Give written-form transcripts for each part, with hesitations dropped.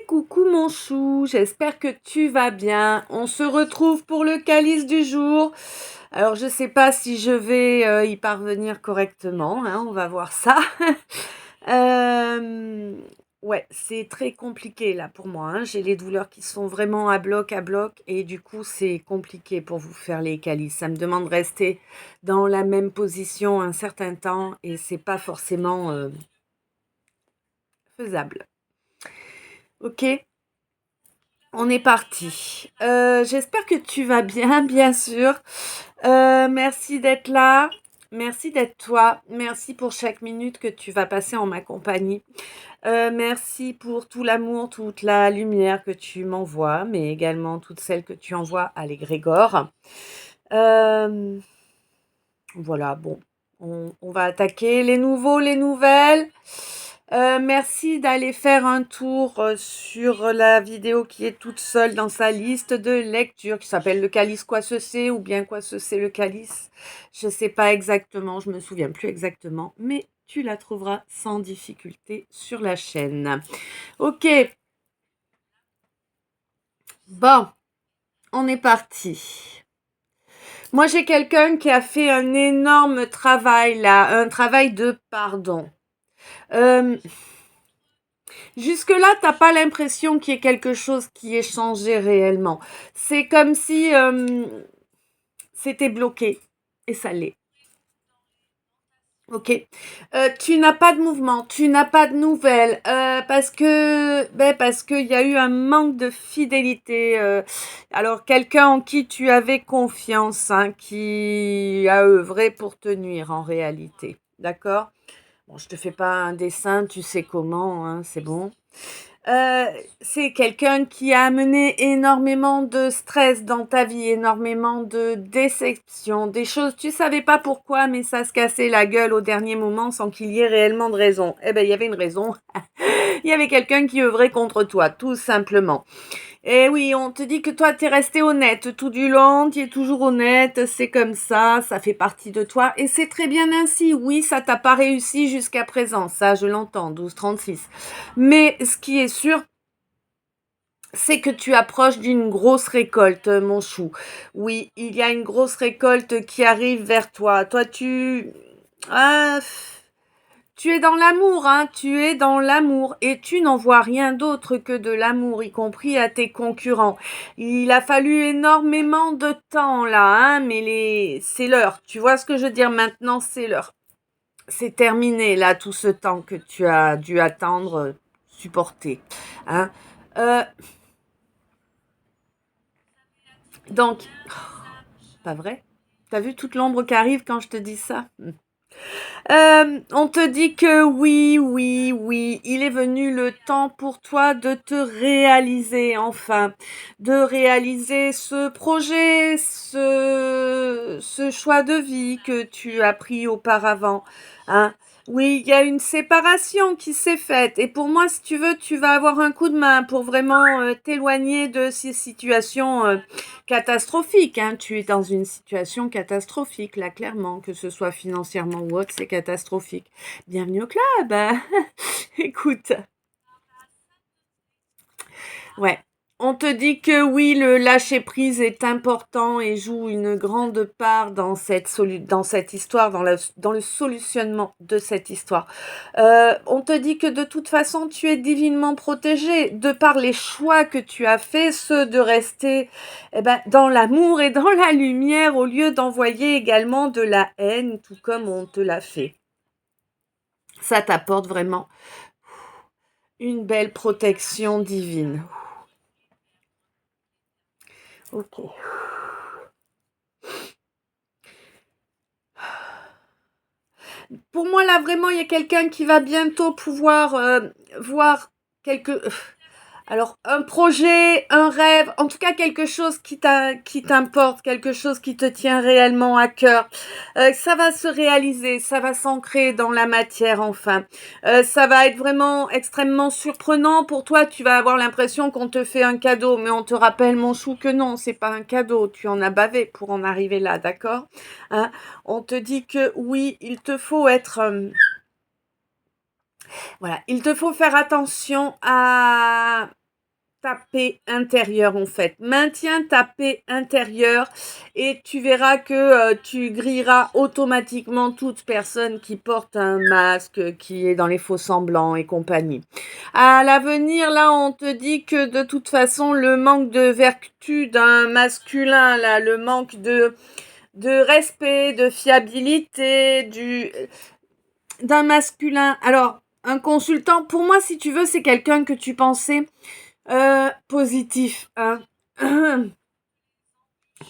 Coucou mon chou, j'espère que tu vas bien. On se retrouve pour le calice du jour. Alors je sais pas si je vais y parvenir correctement, hein, on va voir ça. Euh, ouais, c'est très compliqué là pour moi, hein. J'ai les douleurs qui sont vraiment à bloc, et du coup c'est compliqué pour vous faire les calices. Ça me demande de rester dans la même position un certain temps et c'est pas forcément faisable. Ok, on est parti. J'espère que tu vas bien, bien sûr. Merci d'être là. Merci d'être toi. Merci pour chaque minute que tu vas passer en ma compagnie. Merci pour tout l'amour, toute la lumière que tu m'envoies, mais également toute celle que tu envoies à l'égrégore. Euh, voilà, bon, on va attaquer les nouveaux, les nouvelles. Merci d'aller faire un tour sur la vidéo qui est toute seule dans sa liste de lecture qui s'appelle Le Calice quoi ce c'est ou bien quoi ce c'est le calice. Je ne sais pas exactement, je me souviens plus exactement, mais tu la trouveras sans difficulté sur la chaîne. Ok, bon, on est parti. Moi j'ai quelqu'un qui a fait un énorme travail là, un travail de pardon. Euh, Jusque-là, t'as pas l'impression qu'il y ait quelque chose qui ait changé réellement. C'est comme si c'était bloqué. Et ça l'est. Ok. Tu n'as pas de mouvement, tu n'as pas de nouvelles, parce qu'il y a eu un manque de fidélité. Alors quelqu'un en qui tu avais confiance, hein, qui a œuvré pour te nuire en réalité. D'accord? Bon, je te fais pas un dessin, tu sais comment, hein, c'est bon. Euh, c'est quelqu'un qui a amené énormément de stress dans ta vie, énormément de déceptions, des choses, tu savais pas pourquoi, mais ça se cassait la gueule au dernier moment sans qu'il y ait réellement de raison. Eh ben, il y avait une raison. Il y avait quelqu'un qui œuvrait contre toi, tout simplement. Et oui, on te dit que toi, t'es resté honnête tout du long, tu es toujours honnête, c'est comme ça fait partie de toi, et c'est très bien ainsi. Oui, ça t'a pas réussi jusqu'à présent, ça je l'entends, 12-36. Mais ce qui est sûr, c'est que tu approches d'une grosse récolte, mon chou. Oui, il y a une grosse récolte qui arrive vers toi. Toi, Ah, tu es dans l'amour, hein, tu es dans l'amour et tu n'en vois rien d'autre que de l'amour, y compris à tes concurrents. Il a fallu énormément de temps là, hein, mais c'est l'heure. Tu vois ce que je veux dire maintenant, c'est l'heure. C'est terminé là, tout ce temps que tu as dû attendre, supporter, hein. Euh, donc, pas vrai? T'as vu toute l'ombre qui arrive quand je te dis ça? On te dit que oui, oui, oui, il est venu le temps pour toi de te réaliser enfin, de réaliser ce projet, ce choix de vie que tu as pris auparavant, hein. Oui, il y a une séparation qui s'est faite et pour moi, si tu veux, tu vas avoir un coup de main pour vraiment t'éloigner de ces situations catastrophique, hein. Tu es dans une situation catastrophique, là, clairement, que ce soit financièrement ou autre, c'est catastrophique. Bienvenue au club, hein. Écoute, ouais. On te dit que oui, le lâcher-prise est important et joue une grande part dans dans cette histoire, dans le solutionnement de cette histoire. On te dit que de toute façon, tu es divinement protégé de par les choix que tu as faits, ceux de rester dans l'amour et dans la lumière au lieu d'envoyer également de la haine, tout comme on te l'a fait. Ça t'apporte vraiment une belle protection divine. Ok. Pour moi, là, vraiment, il y a quelqu'un qui va bientôt pouvoir voir quelque... Alors, un projet, un rêve, en tout cas quelque chose qui t'importe, quelque chose qui te tient réellement à cœur. Ça va se réaliser, ça va s'ancrer dans la matière enfin. Ça va être vraiment extrêmement surprenant pour toi. Tu vas avoir l'impression qu'on te fait un cadeau, mais on te rappelle, mon chou, que non, c'est pas un cadeau. Tu en as bavé pour en arriver là, d'accord, hein? On te dit que oui, il te faut être... voilà, il te faut faire attention à ta paix intérieure en fait. Maintiens ta paix intérieure et tu verras que tu grilleras automatiquement toute personne qui porte un masque, qui est dans les faux semblants et compagnie. À l'avenir, là, on te dit que de toute façon, le manque de vertu d'un masculin, là, le manque de respect, de fiabilité, d'un masculin. Alors, un consultant, pour moi, si tu veux, c'est quelqu'un que tu pensais positif, hein.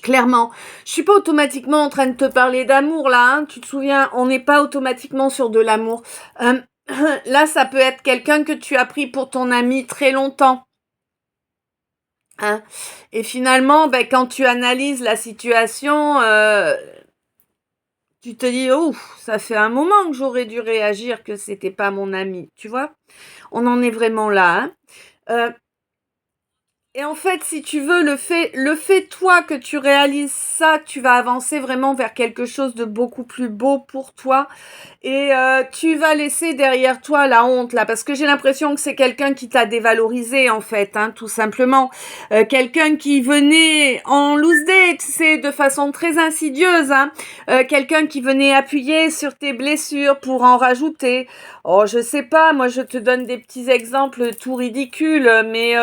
Clairement, je suis pas automatiquement en train de te parler d'amour là, hein. Tu te souviens, on n'est pas automatiquement sur de l'amour. Euh, Là, ça peut être quelqu'un que tu as pris pour ton ami très longtemps, hein. Et finalement, ben, quand tu analyses la situation, tu te dis, oh, ça fait un moment que j'aurais dû réagir, que c'était pas mon ami, tu vois. On en est vraiment là, hein. Euh, Et en fait, si tu veux, le fait toi que tu réalises ça, tu vas avancer vraiment vers quelque chose de beaucoup plus beau pour toi. Et tu vas laisser derrière toi la honte là, parce que j'ai l'impression que c'est quelqu'un qui t'a dévalorisé en fait, hein, tout simplement. Quelqu'un qui venait en loose date, c'est de façon très insidieuse, hein. Quelqu'un qui venait appuyer sur tes blessures pour en rajouter. Oh, je sais pas, moi je te donne des petits exemples tout ridicules, mais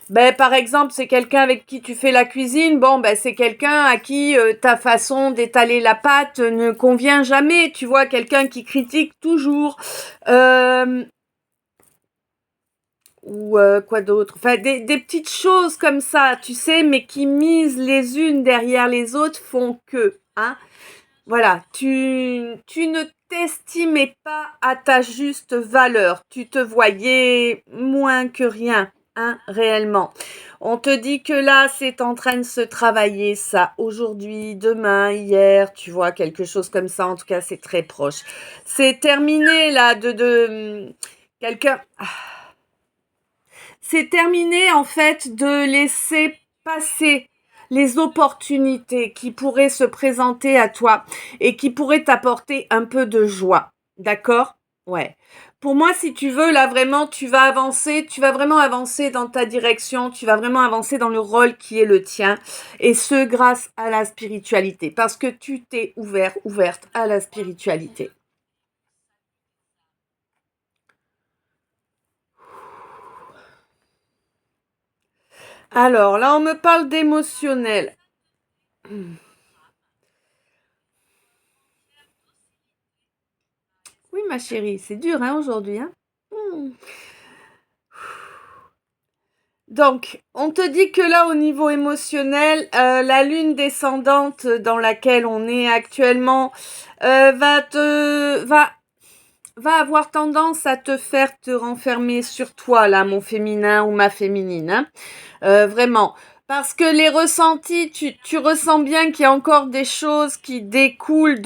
ben, par exemple, c'est quelqu'un avec qui tu fais la cuisine. Bon, ben, c'est quelqu'un à qui ta façon d'étaler la pâte ne convient jamais. Tu vois, quelqu'un qui critique toujours. Euh, ou quoi d'autre? Enfin, des petites choses comme ça, tu sais, mais qui misent les unes derrière les autres font que, hein. Voilà, tu ne t'estimais pas à ta juste valeur. Tu te voyais moins que rien, hein, réellement. On te dit que là, c'est en train de se travailler, ça, aujourd'hui, demain, hier, tu vois, quelque chose comme ça. En tout cas, c'est très proche. C'est terminé, là, quelqu'un. C'est terminé, en fait, de laisser passer les opportunités qui pourraient se présenter à toi et qui pourraient t'apporter un peu de joie. D'accord? Ouais. Pour moi, si tu veux, là vraiment, tu vas avancer, tu vas vraiment avancer dans ta direction, tu vas vraiment avancer dans le rôle qui est le tien, et ce, grâce à la spiritualité, parce que tu t'es ouverte à la spiritualité. Alors, là, on me parle d'émotionnel. Oui, ma chérie, c'est dur, hein, aujourd'hui, hein? Hmm. Donc, on te dit que là, au niveau émotionnel, la lune descendante dans laquelle on est actuellement va avoir tendance à te faire te renfermer sur toi, là, mon féminin ou ma féminine, hein. Vraiment. Parce que les ressentis, tu ressens bien qu'il y a encore des choses qui découlent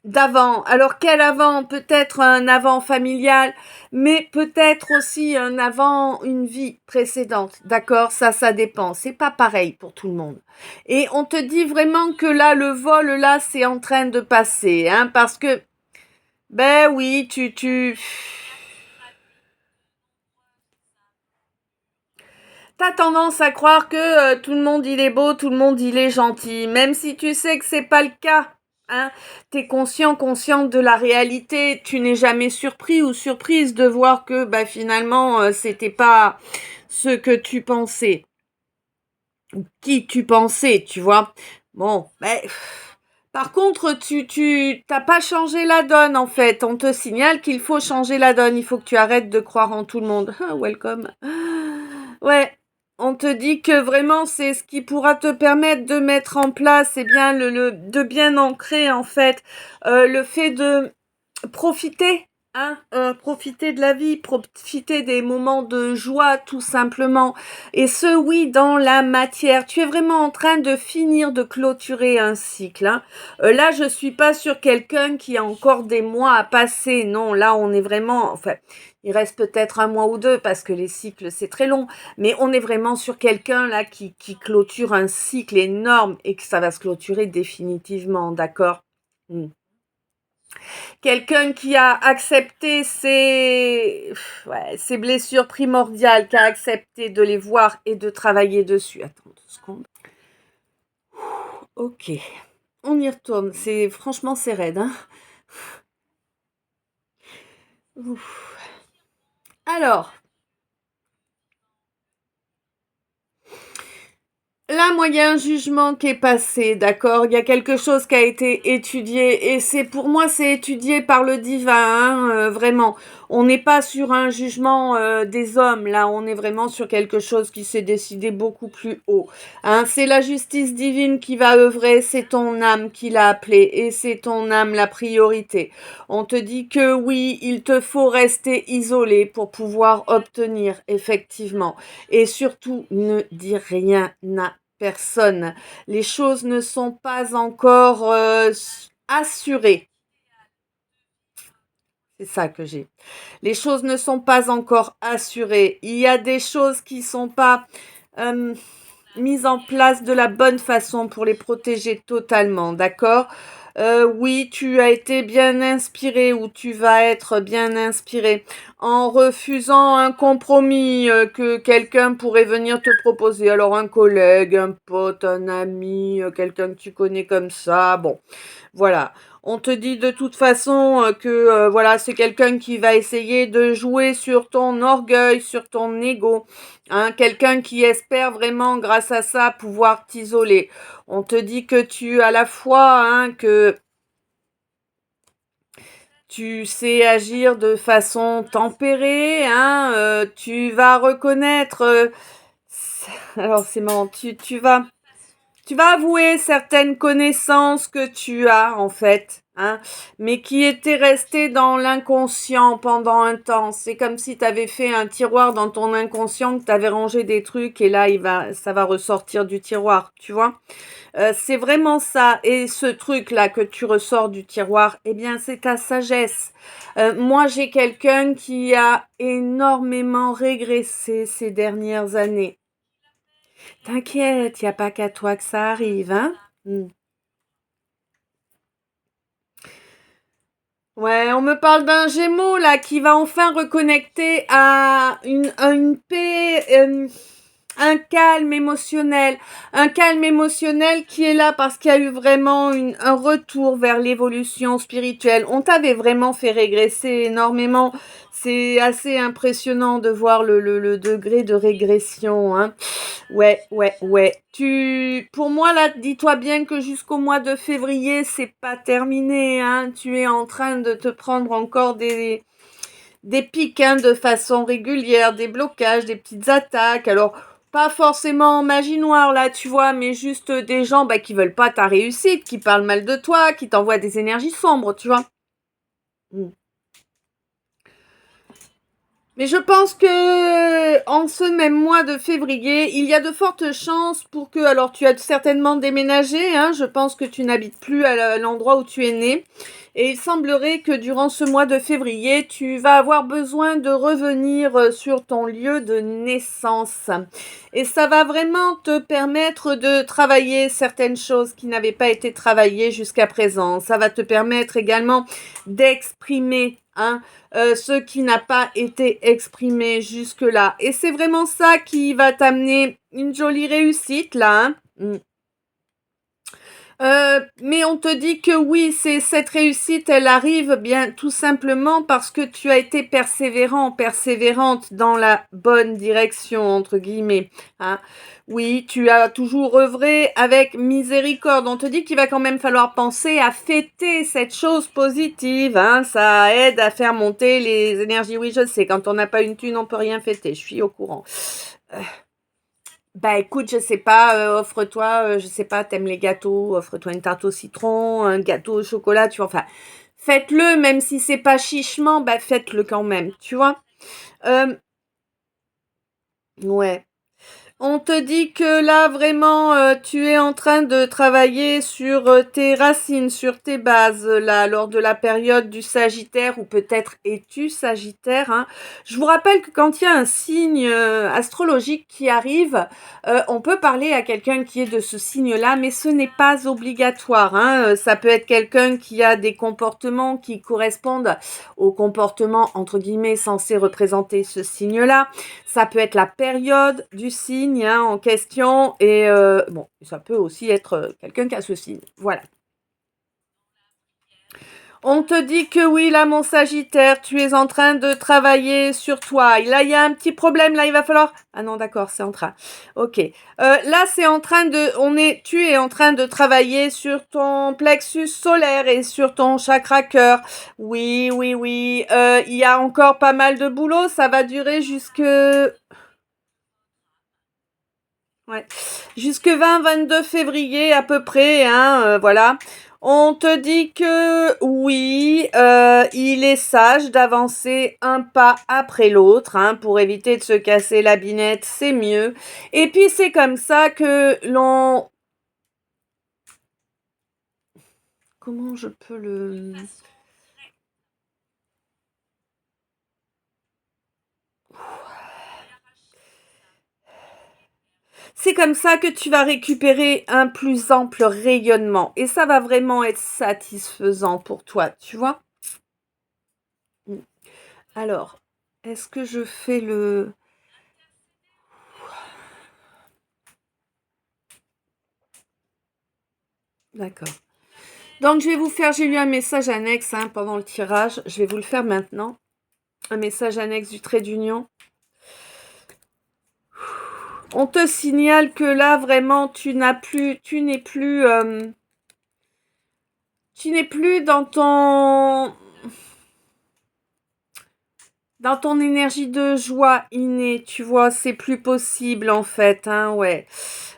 d'avant. Alors quel avant? Peut-être un avant familial, mais peut-être aussi un avant une vie précédente. D'accord? Ça dépend. C'est pas pareil pour tout le monde. Et on te dit vraiment que là, le vol, là, c'est en train de passer, hein, parce que, ben oui, t'as tendance à croire que tout le monde il est beau, tout le monde il est gentil, même si tu sais que c'est pas le cas, hein. T'es consciente de la réalité, tu n'es jamais surpris ou surprise de voir que bah finalement c'était pas ce que tu pensais, qui tu pensais, tu vois. Bon, ben par contre, tu t'as pas changé la donne en fait. On te signale qu'il faut changer la donne. Il faut que tu arrêtes de croire en tout le monde. Ah, welcome. Ouais, on te dit que vraiment c'est ce qui pourra te permettre de mettre en place, eh bien de bien ancrer en fait le fait de profiter, hein, profiter de la vie, profiter des moments de joie tout simplement. Et ce, oui, dans la matière. Tu es vraiment en train de finir de clôturer un cycle, hein. Là, je suis pas sur quelqu'un qui a encore des mois à passer. Non, là, on est vraiment, enfin, il reste peut-être un mois ou deux parce que les cycles, c'est très long. Mais on est vraiment sur quelqu'un là qui clôture un cycle énorme et que ça va se clôturer définitivement, d'accord? Mm. Quelqu'un qui a accepté ses blessures primordiales, qui a accepté de les voir et de travailler dessus. Attends 2 secondes. Ok, on y retourne. Franchement, c'est raide, hein. Ouf. Alors, là, moi, il y a un jugement qui est passé, d'accord? Il y a quelque chose qui a été étudié et pour moi, c'est étudié par le divin, hein, vraiment. On n'est pas sur un jugement des hommes, là, on est vraiment sur quelque chose qui s'est décidé beaucoup plus haut. Hein, c'est la justice divine qui va œuvrer, c'est ton âme qui l'a appelé et c'est ton âme la priorité. On te dit que oui, il te faut rester isolé pour pouvoir obtenir, effectivement. Et surtout, ne dis rien à personne. Les choses ne sont pas encore assurées. C'est ça que j'ai. Les choses ne sont pas encore assurées. Il y a des choses qui ne sont pas euh, mises en place de la bonne façon pour les protéger totalement, d'accord? Oui, tu as été bien inspiré ou tu vas être bien inspiré en refusant un compromis que quelqu'un pourrait venir te proposer. Alors un collègue, un pote, un ami, quelqu'un que tu connais comme ça. Bon, voilà. On te dit de toute façon que voilà, c'est quelqu'un qui va essayer de jouer sur ton orgueil, sur ton ego. Hein, quelqu'un qui espère vraiment, grâce à ça, pouvoir t'isoler. On te dit que tu as la foi, hein, que tu sais agir de façon tempérée, hein, tu vas reconnaître. Alors c'est marrant, tu vas avouer certaines connaissances que tu as en fait, hein, mais qui étaient restées dans l'inconscient pendant un temps. C'est comme si tu avais fait un tiroir dans ton inconscient, que tu avais rangé des trucs et là ça va ressortir du tiroir, tu vois. C'est vraiment ça. Et ce truc-là que tu ressors du tiroir, eh bien, c'est ta sagesse. Moi, j'ai quelqu'un qui a énormément régressé ces dernières années. T'inquiète, il n'y a pas qu'à toi que ça arrive, hein? Ouais, on me parle d'un Gémeaux là qui va enfin reconnecter à une paix, un calme émotionnel qui est là parce qu'il y a eu vraiment un retour vers l'évolution spirituelle. On t'avait vraiment fait régresser énormément. C'est assez impressionnant de voir le degré de régression, hein. Ouais, ouais, ouais. Pour moi, là, dis-toi bien que jusqu'au mois de février, c'est pas terminé, hein. Tu es en train de te prendre encore des pics, hein, de façon régulière, des blocages, des petites attaques. Alors, pas forcément en magie noire, là, tu vois, mais juste des gens, qui veulent pas ta réussite, qui parlent mal de toi, qui t'envoient des énergies sombres, tu vois. Mm. Mais je pense que en ce même mois de février, il y a de fortes chances pour que, alors tu as certainement déménagé, hein, je pense que tu n'habites plus à l'endroit où tu es né, et il semblerait que durant ce mois de février, tu vas avoir besoin de revenir sur ton lieu de naissance. Et ça va vraiment te permettre de travailler certaines choses qui n'avaient pas été travaillées jusqu'à présent. Ça va te permettre également d'exprimer, hein, ce qui n'a pas été exprimé jusque-là. Et c'est vraiment ça qui va t'amener une jolie réussite là, hein. Mais on te dit que oui, cette réussite, elle arrive bien tout simplement parce que tu as été persévérante dans la bonne direction, entre guillemets, hein. Oui, tu as toujours œuvré avec miséricorde. On te dit qu'il va quand même falloir penser à fêter cette chose positive, hein. Ça aide à faire monter les énergies. Oui, je sais, quand on n'a pas une thune, on peut rien fêter. Je suis au courant. Bah écoute, je sais pas, offre-toi, je sais pas, t'aimes les gâteaux, offre-toi une tarte au citron, un gâteau au chocolat, tu vois, enfin, faites-le, même si c'est pas chichement, bah faites-le quand même, tu vois. Euh, ouais. On te dit que là, vraiment, tu es en train de travailler sur tes racines, sur tes bases, là, lors de la période du Sagittaire, ou peut-être es-tu Sagittaire, hein. Je vous rappelle que quand il y a un signe astrologique qui arrive, on peut parler à quelqu'un qui est de ce signe-là, mais ce n'est pas obligatoire, hein. Ça peut être quelqu'un qui a des comportements qui correspondent aux comportements, entre guillemets, censés représenter ce signe-là. Ça peut être la période du signe, hein, en question, et bon, ça peut aussi être quelqu'un qui a ce signe. Voilà. On te dit que oui, là, mon Sagittaire, tu es en train de travailler sur toi. Et là, il y a un petit problème, là, il va falloir... Ah non, d'accord, c'est en train. Ok. Là, c'est en train de... Tu es en train de travailler sur ton plexus solaire et sur ton chakra cœur. Oui, oui, oui. Il y a encore pas mal de boulot. Ça va durer jusque... Ouais. Jusque 20-22 février à peu près, hein, voilà. On te dit que oui, il est sage d'avancer un pas après l'autre, hein, pour éviter de se casser la binette, c'est mieux. Et puis c'est comme ça que l'on... Comment je peux le... C'est comme ça que tu vas récupérer un plus ample rayonnement. Et ça va vraiment être satisfaisant pour toi, tu vois? Alors, est-ce que je fais le... D'accord. Donc, je vais vous faire, j'ai lu un message annexe, hein, pendant le tirage. Je vais vous le faire maintenant. Un message annexe du trait d'union. On te signale que là, vraiment, tu n'es plus dans ton énergie de joie innée, tu vois, c'est plus possible en fait, hein, ouais.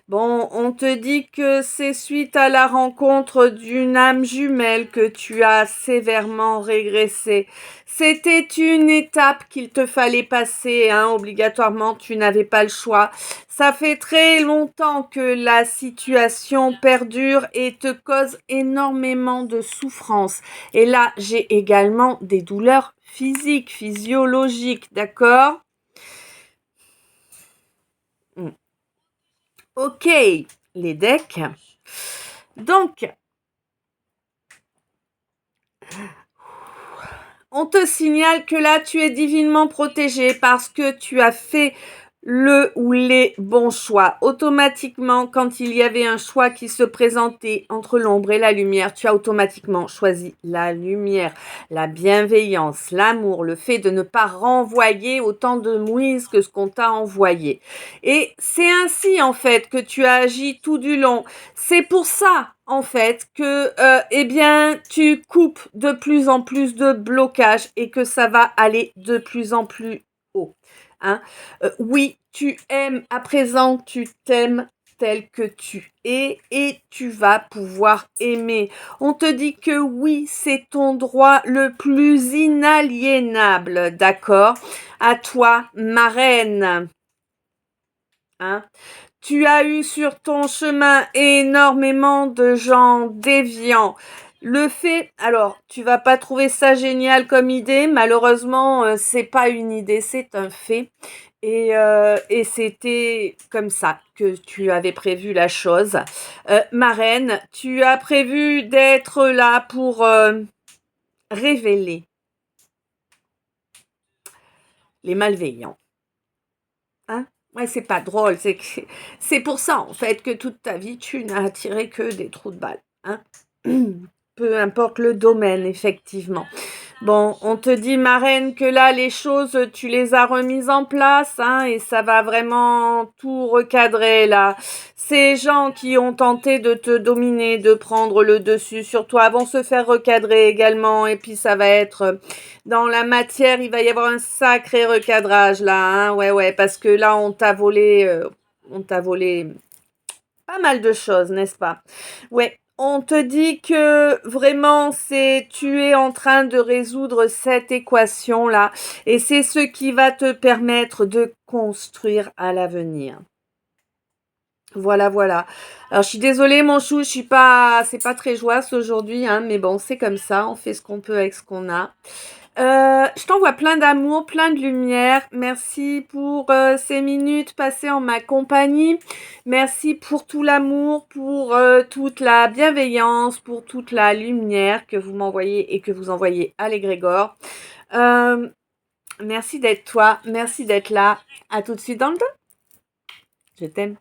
Bon, on te dit que c'est suite à la rencontre d'une âme jumelle que tu as sévèrement régressé. C'était une étape qu'il te fallait passer, hein, obligatoirement, tu n'avais pas le choix. Ça fait très longtemps que la situation perdure et te cause énormément de souffrance. Et là, j'ai également des douleurs physiques, physiologiques, d'accord? Ok, les decks. Donc, on te signale que là, tu es divinement protégé parce que tu as fait le ou les bons choix. Automatiquement, quand il y avait un choix qui se présentait entre l'ombre et la lumière, tu as automatiquement choisi la lumière, la bienveillance, l'amour, le fait de ne pas renvoyer autant de mouise que ce qu'on t'a envoyé. Et c'est ainsi, en fait, que tu as agi tout du long. C'est pour ça, en fait, que, eh bien, tu coupes de plus en plus de blocages et que ça va aller de plus en plus haut. Hein. Oui, tu aimes, à présent, tu t'aimes tel que tu es et tu vas pouvoir aimer. On te dit que oui, c'est ton droit le plus inaliénable, d'accord? À toi, ma reine. Hein? Tu as eu sur ton chemin énormément de gens déviants. Le fait, alors, tu vas pas trouver ça génial comme idée, malheureusement, c'est pas une idée, c'est un fait. Et c'était comme ça que tu avais prévu la chose. Ma reine, tu as prévu d'être là pour révéler les malveillants. Hein? Ouais, c'est pas drôle, c'est pour ça en fait que toute ta vie tu n'as attiré que des trous de balles. Hein? Peu importe le domaine, effectivement. Bon, on te dit, ma reine, que là, les choses, tu les as remises en place, hein, et ça va vraiment tout recadrer, là. Ces gens qui ont tenté de te dominer, de prendre le dessus sur toi, vont se faire recadrer également, et puis ça va être dans la matière, il va y avoir un sacré recadrage, là, hein, ouais, ouais, parce que là, on t'a volé pas mal de choses, n'est-ce pas? Ouais, on te dit que vraiment, tu es en train de résoudre cette équation-là et c'est ce qui va te permettre de construire à l'avenir. Voilà, voilà. Alors, je suis désolée, mon chou, je suis pas, c'est pas très joyeux aujourd'hui, hein, mais bon, c'est comme ça, on fait ce qu'on peut avec ce qu'on a. Je t'envoie plein d'amour, plein de lumière. Merci pour ces minutes passées en ma compagnie. Merci pour tout l'amour, pour toute la bienveillance, pour toute la lumière que vous m'envoyez et que vous envoyez à l'égrégore. Euh, Merci d'être toi, merci d'être là. À tout de suite dans le dos. Je t'aime.